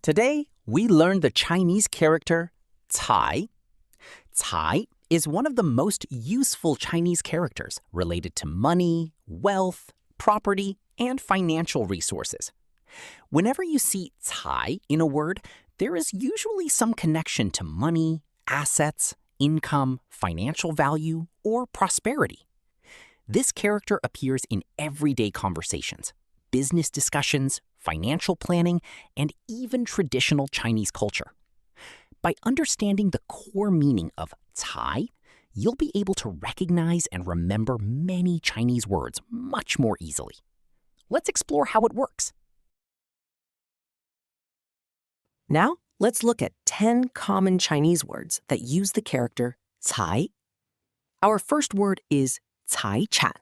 Today, we learned the Chinese character cai. Cai is one of the most useful Chinese characters related to money, wealth, property, and financial resources. Whenever you see cai in a word, there is usually some connection to money, assets, income, financial value, or prosperity. This character appears in everyday conversations, business discussions, financial planning, and even traditional Chinese culture. By understanding the core meaning of cai, you'll be able to recognize and remember many Chinese words much more easily. Let's explore how it works. Now, let's look at 10 common Chinese words that use the character cai. Our first word is cai chan.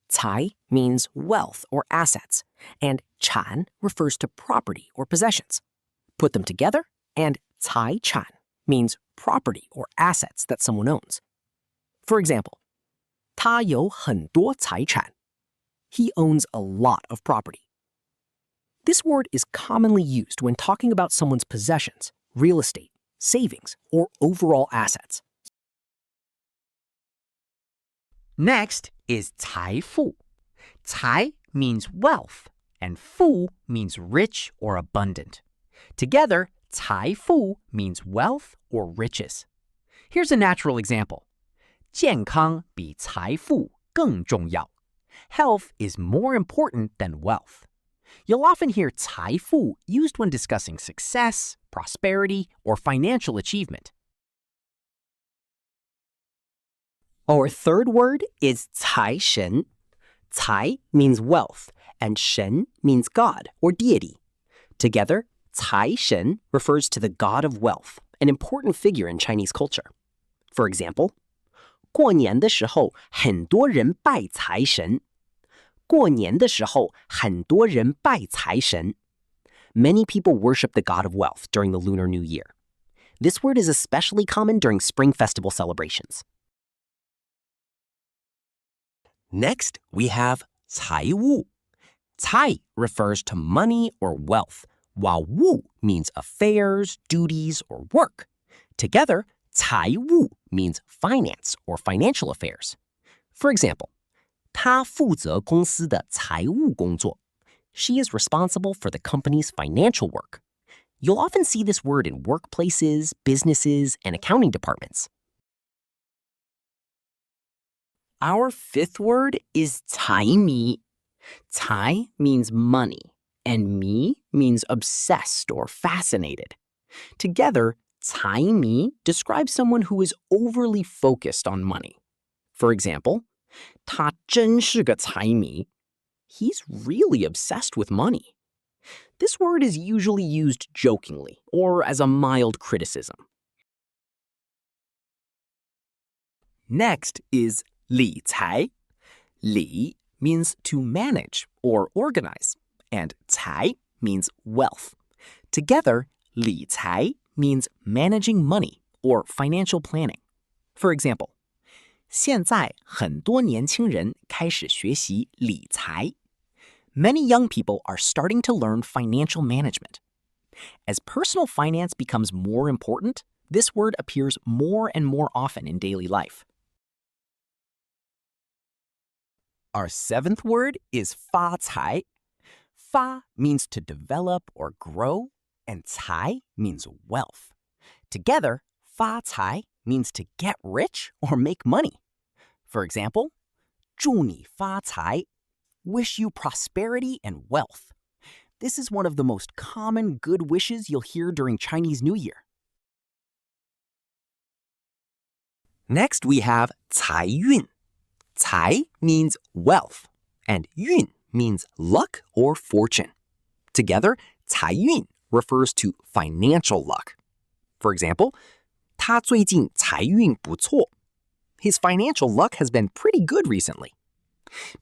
Cai means wealth or assets, and chan refers to property or possessions. Put them together, and cai chan means property or assets that someone owns. For example, 他有很多财产. He owns a lot of property. This word is commonly used when talking about someone's possessions, real estate, savings, or overall assets. Next is 财富. Cai means wealth, and fu means rich or abundant. Together, 财富 means wealth or riches. Here's a natural example. 健康比财富更重要. Health is more important than wealth. You'll often hear 财富 used when discussing success, prosperity, or financial achievement. Our third word is 财神. Cai means wealth, and shen means god or deity. Together, 财神 refers to the god of wealth, an important figure in Chinese culture. For example, 过年的时候很多人拜财神. 过年的时候很多人拜财神. Many people worship the god of wealth during the Lunar New Year. This word is especially common during Spring Festival celebrations. Next, we have 财务. Cai refers to money or wealth, while wu means affairs, duties, or work. Together, 财务 means finance or financial affairs. For example, 她负责公司的财务工作. She is responsible for the company's financial work. You'll often see this word in workplaces, businesses, and accounting departments. Our fifth word is 财迷. Cai means money, and mi means obsessed or fascinated. Together, 财迷 describes someone who is overly focused on money. For example, 他真是个财迷. He's really obsessed with money. This word is usually used jokingly or as a mild criticism. Next is 理财. Li means to manage or organize, and cai means wealth. Together, 理财 means managing money or financial planning. For example, 现在很多年轻人开始学习理财. Many young people are starting to learn financial management. As personal finance becomes more important, this word appears more and more often in daily life. Our seventh word is 发财. Fa means to develop or grow, and cai means wealth. Together, 发财 means to get rich or make money. For example, 祝你发财, wish you prosperity and wealth. This is one of the most common good wishes you'll hear during Chinese New Year. Next, we have 财运. Cai means wealth, and yun means luck or fortune. Together, 财运 refers to financial luck. For example, 他最近财运不错. His financial luck has been pretty good recently.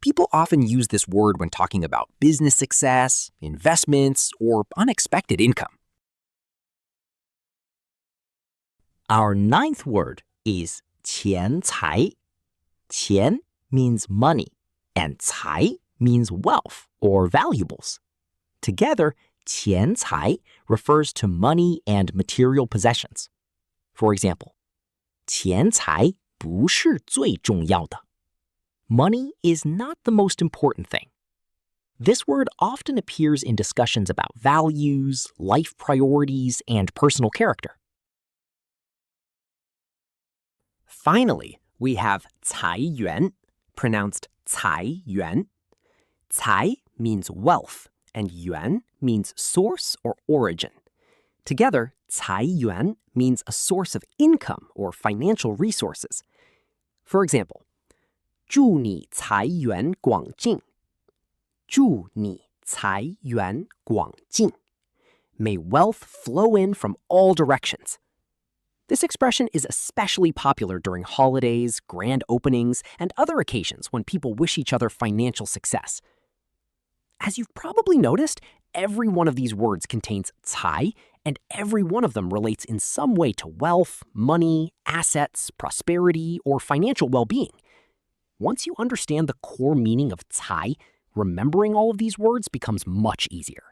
People often use this word when talking about business success, investments, or unexpected income. Our ninth word is 钱财. 钱 means money, and cai means wealth or valuables. Together, 钱财 refers to money and material possessions. For example, 钱财不是最重要的. Money is not the most important thing. This word often appears in discussions about values, life priorities, and personal character. Finally, we have 财源, pronounced 财源. 财 means wealth, and yuan means source or origin. Together, 财源 means a source of income or financial resources. For example, 祝你财源广进. 祝你财源广进. May wealth flow in from all directions. This expression is especially popular during holidays, grand openings, and other occasions when people wish each other financial success. As you've probably noticed, every one of these words contains 财, and every one of them relates in some way to wealth, money, assets, prosperity, or financial well-being. Once you understand the core meaning of 财, remembering all of these words becomes much easier.